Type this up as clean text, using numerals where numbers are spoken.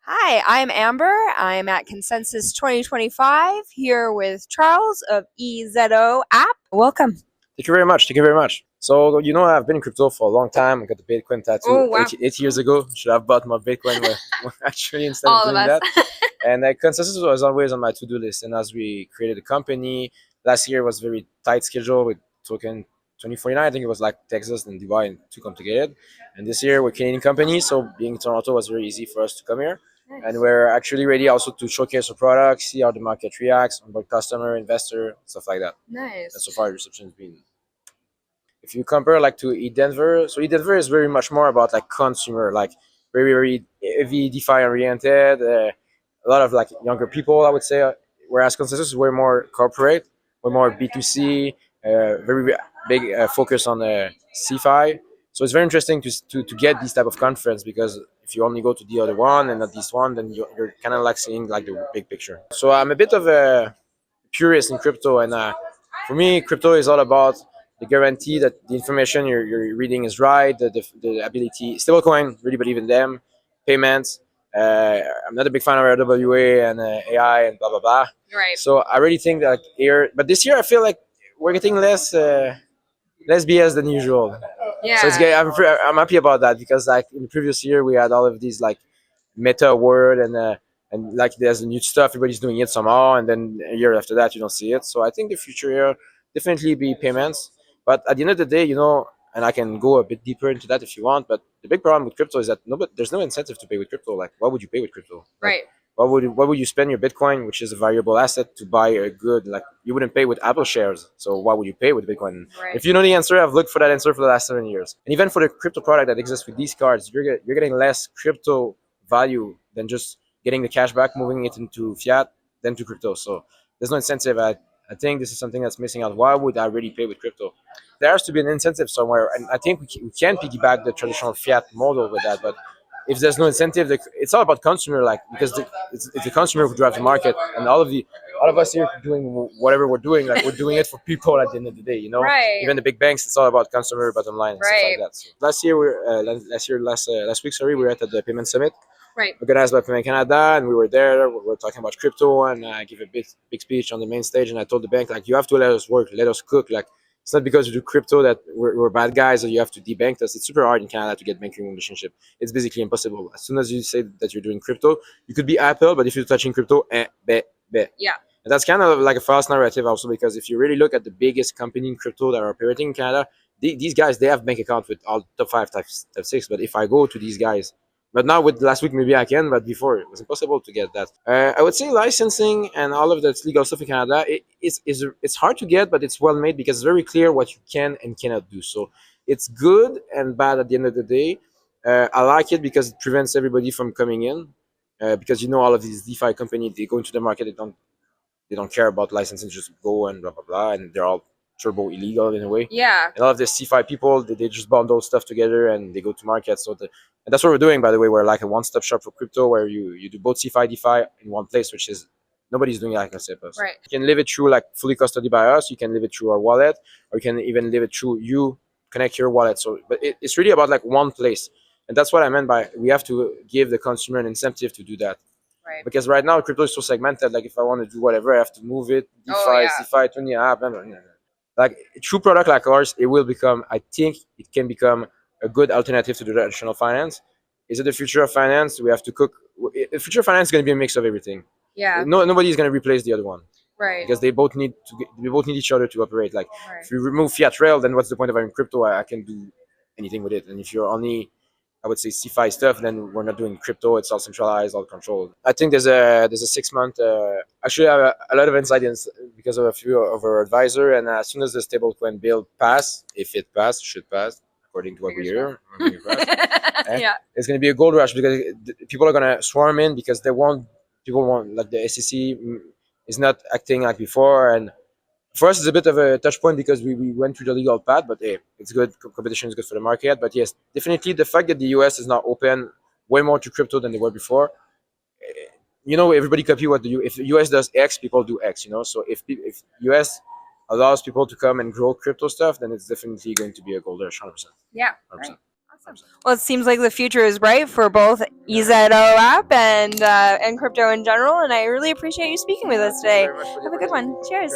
Hi, I'm Amber. I'm at Consensus 2025 here with Charles of Ezo.app. Welcome. Thank you very much. Thank you very much. So, I've been in crypto for a long time. I got the Bitcoin tattoo Oh, wow. eight years ago. Should have bought my Bitcoin actually instead All of of doing us. that. And Consensus was always on my to-do list. And as we created a company, last year was very tight schedule with token 2049. I think it was like Texas and Dubai and too complicated. And this year we're a Canadian company, so being in Toronto was very easy for us to come here. And we're actually ready also to showcase our products, see how the market reacts, onboard customer, investor, stuff like that. Nice. And so far, the reception has been. If you compare like to ETHDenver, so ETHDenver is very much more about like consumer, like very heavy DeFi oriented. A lot of like younger people, I would say. Whereas Consensus is way more corporate, way more B2C, very big focus on CeFi. So it's very interesting to get this type of conference because if you only go to the other one and not this one, then you're kind of like seeing like the big picture. So I'm a bit of a purist in crypto, and for me, crypto is all about the guarantee that the information you're reading is right, the ability. Stablecoin, really believe in them. Payments. I'm not a big fan of RWA and AI and blah blah blah. Right. So I really think that here, but this year I feel like we're getting less BS than usual. Yeah. So I'm happy about that because like in the previous year we had all of these like meta word and like there's new stuff, everybody's doing it somehow, and then a year after that you don't see it. So I think the future here definitely be payments, but at the end of the day, and I can go a bit deeper into that if you want, but the big problem with crypto is that there's no incentive to pay with crypto. Like, why would you pay with crypto? Right. Why would you spend your Bitcoin, which is a variable asset, to buy a good, like you wouldn't pay with Apple shares? So why would you pay with Bitcoin? Right. If you know the answer, I've looked for that answer for the last 7 years. And even for the crypto product that exists with these cards, you're getting less crypto value than just getting the cash back, moving it into fiat, then to crypto. So there's no incentive. I think this is something that's missing out. Why would I really pay with crypto? There has to be an incentive somewhere, and I think we can piggyback the traditional fiat model with that, but if there's no incentive, it's all about consumer, like because it's the consumer who drives the market, and all of us here doing whatever we're doing, like we're doing it for people at the end of the day, Right. Even the big banks, it's all about consumer bottom line and stuff Right. like that. So last week, sorry, we were at the payment summit Right. organized by Payment Canada, and we were there. We were talking about crypto, and I gave a big speech on the main stage, and I told the bank like, you have to let us work, let us cook, like. It's not because we do crypto that we're bad guys or you have to debank us. It's super hard in Canada to get banking relationship. It's basically impossible. As soon as you say that you're doing crypto, you could be Apple, but if you're touching crypto, Yeah. And that's kind of like a false narrative also, because if you really look at the biggest company in crypto that are operating in Canada, these guys, they have bank accounts with all top 5, type 6. But if I go to these guys, but now with last week maybe I can, but before it was impossible to get that. I would say licensing and all of that legal stuff in Canada, it's hard to get, but it's well made because it's very clear what you can and cannot do. So it's good and bad at the end of the day. I like it because it prevents everybody from coming in, because all of these DeFi companies, they go into the market, they don't care about licensing, just go and blah blah blah, and they're all turbo illegal in a way. Yeah. And all of the CeFi people, they just bundle stuff together and they go to market. And that's what we're doing, by the way. We're like a one-stop shop for crypto where you do both CeFi, DeFi in one place, which is nobody's doing it like us. Right. You can live it through like fully custody by us. You can live it through our wallet, or you can even live it through you connect your wallet. So, but it's really about like one place, and that's what I meant by we have to give the consumer an incentive to do that. Right. Because right now crypto is so segmented. Like if I want to do whatever, I have to move it. DeFi, CeFi, 20 app, like a true product like ours, it will become. I think it can become a good alternative to the traditional finance. Is it the future of finance? We have to cook. The future of finance is going to be a mix of everything. Yeah. Nobody is going to replace the other one. Right. Because they both need each other to operate. Like if you remove fiat rail, then what's the point of having crypto? I can do anything with it. And if you're only, I would say, CeFi stuff, then we're not doing crypto. It's all centralized, all controlled. I think there's a 6 month. Actually, I have a lot of insight because of a few of our advisor. And as soon as the stablecoin bill pass, if it pass, should pass according to what we hear. Yeah. It's going to be a gold rush because people are going to swarm in because people want like the SEC is not acting like before, and for us it's a bit of a touch point because we went through the legal path, but hey, it's good. Competition is good for the market. But yes, definitely the fact that the US is now open way more to crypto than they were before. Everybody copy what if the US does X, people do X. So if US allows people to come and grow crypto stuff, then it's definitely going to be a gold rush, 100%. Yeah. 100%. Right. Well, it seems like the future is bright for both Ezo.app and crypto in general, and I really appreciate you speaking with us today. Have a good one. Cheers.